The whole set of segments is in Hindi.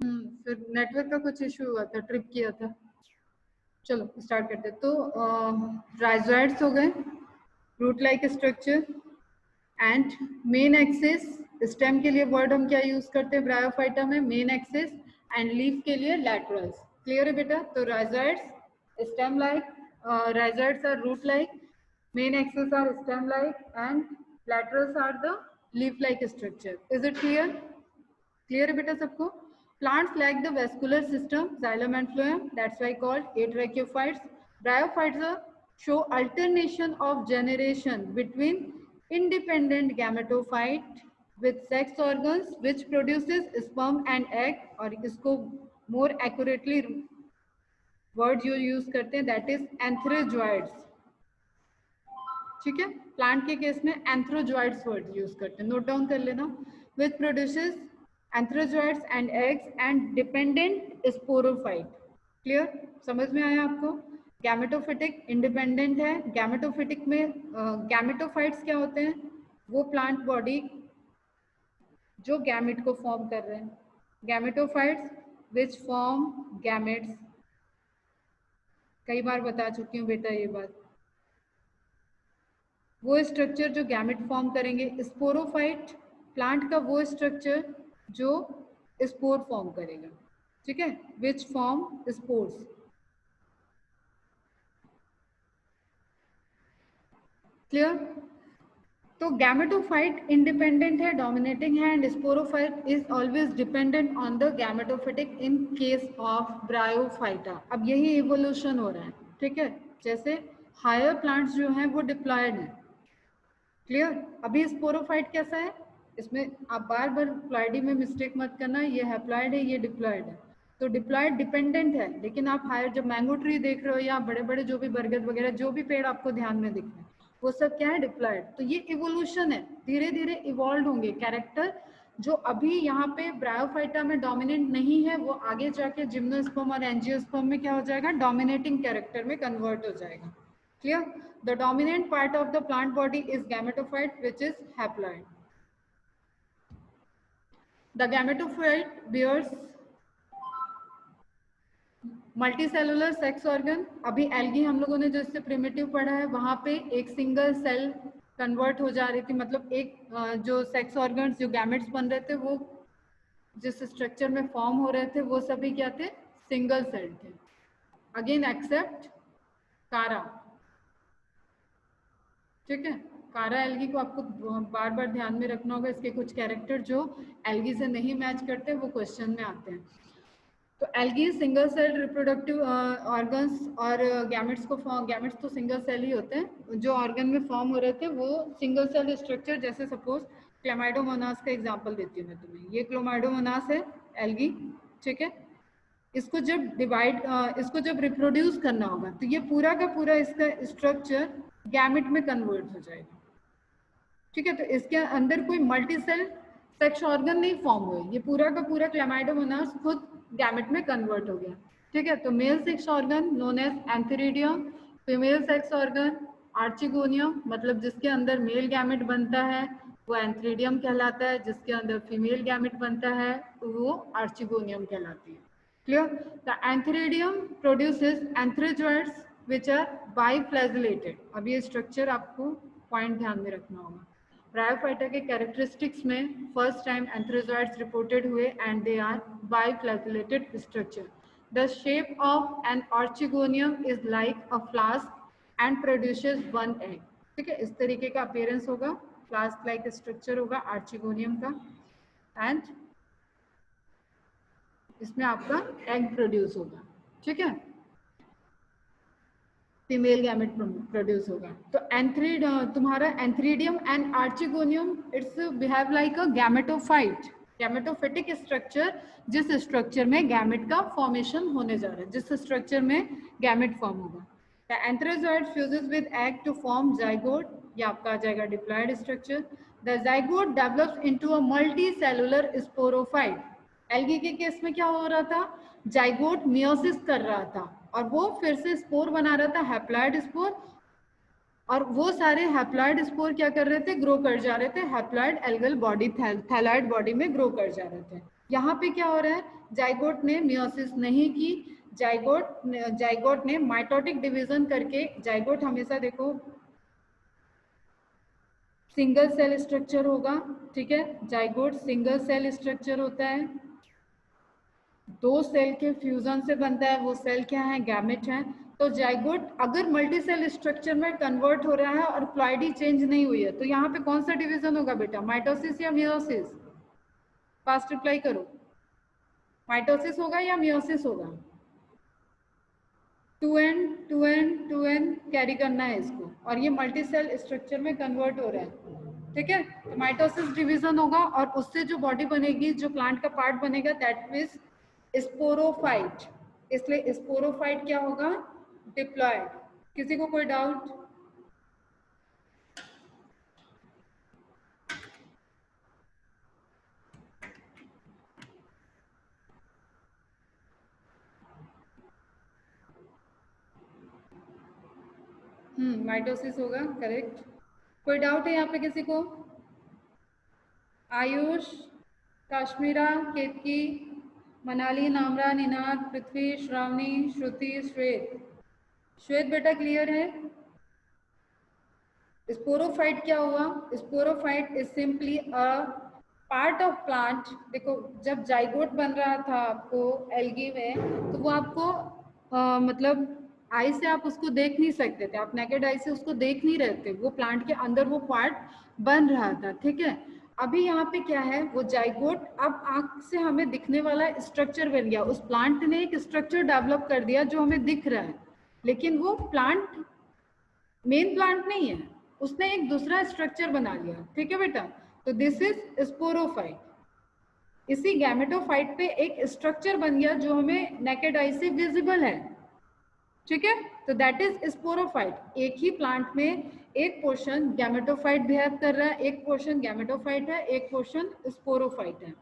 फिर नेटवर्क का कुछ इशू हुआ था, ट्रिप किया था। चलो स्टार्ट करते हैं। तो राइजोइड्स हो गए, root like structure and main axis. Stem के लिए वर्ड हम क्या यूज करते हैं ब्रायोफाइटा में? Main axis. एंड लीफ के लिए लैटरल्स। क्लियर है बेटा? तो rhizoids stem like, rhizoids are root like, main axis are stem like, and laterals are the leaf like structure. Is it clear? Clear है बेटा सबको? Plants lack the vascular system, xylem and phloem, that's why called atracheophytes. Bryophytes show alternation of generation between independent gametophyte with sex organs which produces sperm and egg, और इसको more accurately word जो use करते हैं that is antherozoids. ठीक है, प्लांट के केस में एंथ्रोजॉइड्स वर्ड यूज करते हैं, नोट डाउन कर लेना। Which produces antherozoids and eggs and dependent sporophyte. Clear? समझ में आया आपको? गैमेटोफिटिक इंडिपेंडेंट है। गैमेटोफिटिक में गैमेटोफाइट्स क्या होते हैं? वो प्लांट बॉडी जो गैमेट को फॉर्म कर रहे हैं। Gametophytes which form gametes. कई बार बता चुकी हूँ बेटा ये बात। वो स्ट्रक्चर जो गैमेट फॉर्म करेंगे। स्पोरोफाइट प्लांट का वो स्ट्रक्चर जो स्पोर फॉर्म करेगा। ठीक है, विच फॉर्म स्पोर्स। क्लियर? तो गैमेटोफाइट इंडिपेंडेंट है, डोमिनेटिंग है, and sporophyte is always dependent on the gametophytic in case of bryophyta. अब यही इवोल्यूशन हो रहा है। ठीक है, जैसे हायर प्लांट्स जो हैं वो डिप्लॉयड हैं। क्लियर? अभी स्पोरोफाइट कैसा है? इसमें आप बार बार प्लॉयडी में मिस्टेक मत करना, ये हैप्लॉयड है, ये डिप्लॉयड है। तो डिप्लॉयड डिपेंडेंट है, लेकिन आप हायर जब मैंगो ट्री देख रहे हो या बड़े बड़े जो भी बरगद वगैरह जो भी पेड़ आपको ध्यान में दिख रहे हैं वो सब क्या है? डिप्लॉयड। तो ये इवोल्यूशन है, धीरे धीरे इवॉल्व होंगे कैरेक्टर। जो अभी यहाँ पे ब्रायोफाइटा में डोमिनेंट नहीं है वो आगे जाके जिम्नोस्पर्म और एंजियोस्पर्म में क्या हो जाएगा? डोमिनेटिंग कैरेक्टर में कन्वर्ट हो जाएगा। Clear? The dominant part of the plant body is gametophyte, which is haploid. The gametophyte bears multicellular sex organ. अभी एल्गी हम लोगों ने जो इससे प्रिमिटिव पढ़ा है वहां पे एक सिंगल सेल कन्वर्ट हो जा रही थी, मतलब एक जो सेक्स ऑर्गन्स जो गैमेट्स बन रहे थे वो जिस स्ट्रक्चर में फॉर्म हो रहे थे वो सभी क्या थे? सिंगल सेल थे। अगेन एक्सेप्ट कारा। ठीक है, कारा एल्गी को आपको बार बार ध्यान में रखना होगा। इसके कुछ कैरेक्टर जो एल्गी से नहीं मैच करते वो क्वेश्चन में आते हैं। तो algae single cell reproductive organs और गैमेट्स को गैमेट्स तो सिंगल सेल ही होते हैं। जो ऑर्गन में फॉर्म हो रहे थे वो सिंगल सेल स्ट्रक्चर, जैसे सपोज क्लेमाइडोमोनास का एग्जांपल देती हूँ मैं तुम्हें। ये क्लेमाइडोमोनास है एल्गी। ठीक है, इसको जब रिप्रोड्यूस करना होगा तो ये पूरा का पूरा इसका स्ट्रक्चर गैमेट में कन्वर्ट हो जाएगा। ठीक है, तो इसके अंदर कोई मल्टी सेल सेक्स ऑर्गन नहीं फॉर्म हुए, ये पूरा का पूरा क्लेमाइडोमोनास खुद गैमेट में कन्वर्ट हो गया। ठीक है, तो male sex organ known as antheridium, female sex organ archegonium, मतलब जिसके अंदर मेल गैमेट बनता है वो एंथेरिडियम कहलाता है, जिसके अंदर फीमेल गैमेट बनता है तो वो आर्चिगोनियम कहलाती है। Clear? The antheridium produces antherozoids which are biflagellated. अब ये स्ट्रक्चर आपको पॉइंट ध्यान में रखना होगा। ब्रायोफाइटा के कैरेक्टरिस्टिक्स में फर्स्ट टाइम एंथेरोजॉइड्स रिपोर्टेड हुए and they are biflagellated structure. The shape of an archegonium is like a flask and produces one egg. ठीक है, इस तरीके का अपीयरेंस होगा, फ्लास्क लाइक स्ट्रक्चर होगा आर्चिगोनियम का, एंड इसमें आपका एग प्रोड्यूस होगा। ठीक है, फीमेल गैमेट प्रोड्यूस होगा। तो तुम्हारा antheridium and archegonium it's behave like a gametophyte, gametophytic structure, जिस स्ट्रक्चर में गैमेट का फॉर्मेशन होने जा रहा है, जिस स्ट्रक्चर में गैमेट फॉर्म होगा। The antherozoid fuses with egg to form zygote, ये आपका आ जाएगा diploid structure. The zygote develops into a multi cellular sporophyte. Algae के केस में क्या हो रहा था? जाइगोट मियोसिस कर रहा था और वो फिर से स्पोर बना रहा था, हैप्लॉइड स्पोर, और वो सारे हैप्लॉइड स्पोर क्या कर रहे थे? ग्रो कर जा रहे थे, haploid algal body thalloid body में ग्रो कर जा रहे थे। यहाँ पे क्या हो रहा है, जाइगोट ने मियोसिस नहीं की, जाइगोट ने माइटोटिक डिवीजन करके, जाइगोट हमेशा देखो सिंगल सेल स्ट्रक्चर होगा, ठीक है, जाइगोट सिंगल सेल स्ट्रक्चर होता है, दो सेल के फ्यूजन से बनता है, वो सेल क्या है, गैमेट है। तो जाइगोट अगर मल्टी सेल स्ट्रक्चर में कन्वर्ट हो रहा है और प्लॉइडी चेंज नहीं हुई है, तो यहाँ पे कौन सा डिवीजन होगा बेटा, माइटोसिस या मियोसिस? फास्ट रिप्लाई करो, माइटोसिस होगा या मियोसिस होगा? 2n कैरी करना है इसको, और ये मल्टी सेल स्ट्रक्चर में कन्वर्ट हो रहा है, ठीक है। तो माइटोसिस डिवीजन होगा और उससे जो बॉडी बनेगी, जो प्लांट का पार्ट बनेगा, दैट इज स्पोरोफाइट। इसलिए स्पोरोफाइट क्या होगा, डिप्लॉयड। किसी को कोई डाउट? माइटोसिस होगा, करेक्ट। कोई डाउट है यहाँ पे किसी को? आयुष, काश्मीरा, केतकी, मनाली, नामरा, निनाद, पृथ्वी, श्रावणी, श्रुति, श्वेत। श्वेत बेटा क्लियर है? स्पोरोफाइट क्या हुआ, sporophyte is simply a part of plant. देखो जब जाइगोट बन रहा था आपको एल्गी में, तो वो आपको मतलब आई से आप उसको देख नहीं सकते थे, आप नेकेड आई से उसको देख नहीं रहे थे, वो प्लांट के अंदर वो पार्ट बन रहा था, ठीक है। अभी यहाँ पे क्या है, वो जाइगोट अब आंख से हमें दिखने वाला स्ट्रक्चर बन गया, उस प्लांट ने एक स्ट्रक्चर डेवलप कर दिया जो हमें दिख रहा है, लेकिन वो प्लांट मेन प्लांट नहीं है, उसने एक दूसरा स्ट्रक्चर बना लिया, ठीक है बेटा। तो दिस इज स्पोरोफाइट। इसी गैमेटोफाइट पे एक स्ट्रक्चर बन गया जो हमें नेकेड आई से विजिबल है, ठीक है। तो दैट इज स्पोरोफाइट। एक ही प्लांट में एक पोर्शन गैमेटोफाइट बिहेव कर रहा है, एक पोर्शन गैमेटोफाइट है, एक पोर्शन स्पोरोफाइट है।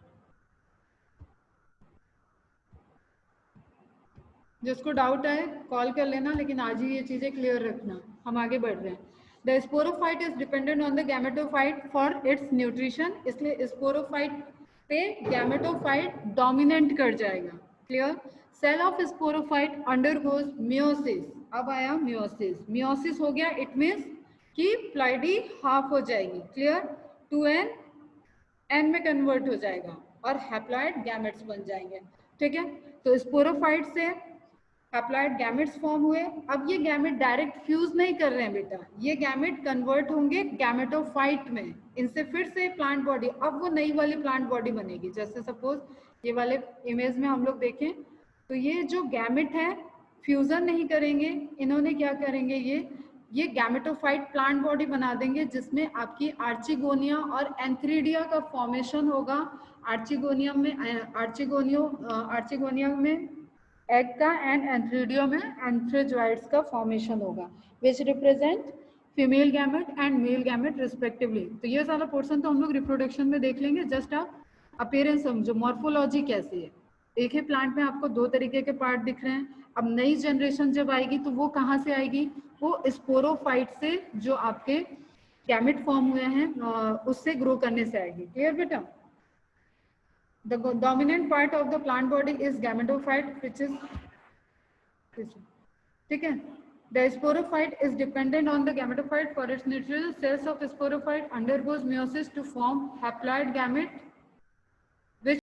जिसको डाउट आए कॉल कर लेना, लेकिन आज ही ये चीजें क्लियर रखना, हम आगे बढ़ रहे हैं। The sporophyte is dependent on the gametophyte for its nutrition, इसलिए स्पोरोफाइट पे गैमेटोफाइट डोमिनेंट कर जाएगा, clear. Cell of sporophyte undergoes meiosis. अब आया मियोसिस, मियोसिस हो गया, इट मीन्स कि प्लाइडी हाफ हो जाएगी, क्लियर, 2n n में कन्वर्ट हो जाएगा और हैप्लॉइड गैमेट्स बन जाएंगे, ठीक है। तो स्पोरोफाइट से हैप्लॉइड गैमेट्स फॉर्म हुए। अब ये गैमेट डायरेक्ट फ्यूज नहीं कर रहे हैं बेटा, ये गैमेट कन्वर्ट होंगे गैमेटोफाइट में, इनसे फिर से प्लांट बॉडी, अब वो नई वाली प्लांट बॉडी बनेगी। जैसे सपोज ये वाले इमेज में हम लोग देखें, तो ये जो गैमेट है फ्यूजन नहीं करेंगे, इन्होंने क्या करेंगे, ये गैमेटोफाइट प्लांट बॉडी बना देंगे, जिसमें आपकी आर्चिगोनिया और एंथ्रीडिया का फॉर्मेशन होगा। आर्चिगोनिया में एग का एंड एंथ्रीडियो में एंथ्रेजॉइड्स का फॉर्मेशन होगा, which represent female gamete and male gamete respectively. तो ये सारा पोर्शन तो हम लोग रिप्रोडक्शन में देख लेंगे, जस्ट आप अपीयरेंस समझो, मॉर्फोलॉजी कैसी है। एक ही प्लांट में आपको दो तरीके के पार्ट दिख रहे हैं। अब नई जनरेशन जब आएगी तो वो कहाँ से आएगी, वो स्पोरोफाइट से, जो आपके गैमेट फॉर्म हुए हैं उससे ग्रो करने से आएगी, क्लियर बेटा। The dominant part of the plant body is gametophyte, which is, ठीक है। The sporophyte is dependent on the gametophyte for its nutrition. Cells of sporophyte undergoes meiosis to form haploid gamete.